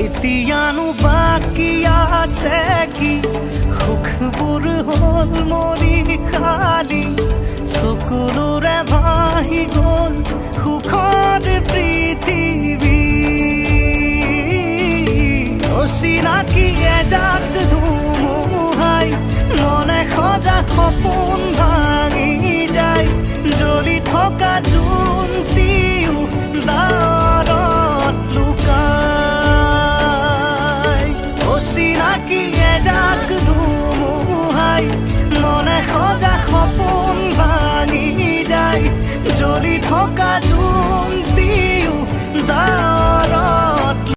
এতিয়ানো বাকী আছে কি সুখবোৰ হ'ল মৰি খালি চকুলোৰে ভাহি গ'ল সুখৰ পৃথিৱী অচিনাকি এজাক ধুমুহাই মনে সজা সপোন ভাঙি যায় জ্বলি থকা জোনটিও দাঁৰত লুকাই অচিনাকি এজাক ধুমুহাই মনে সজা সপোন ভাঙি যায় জ্বলি থকা জোনটিও দাঁৰত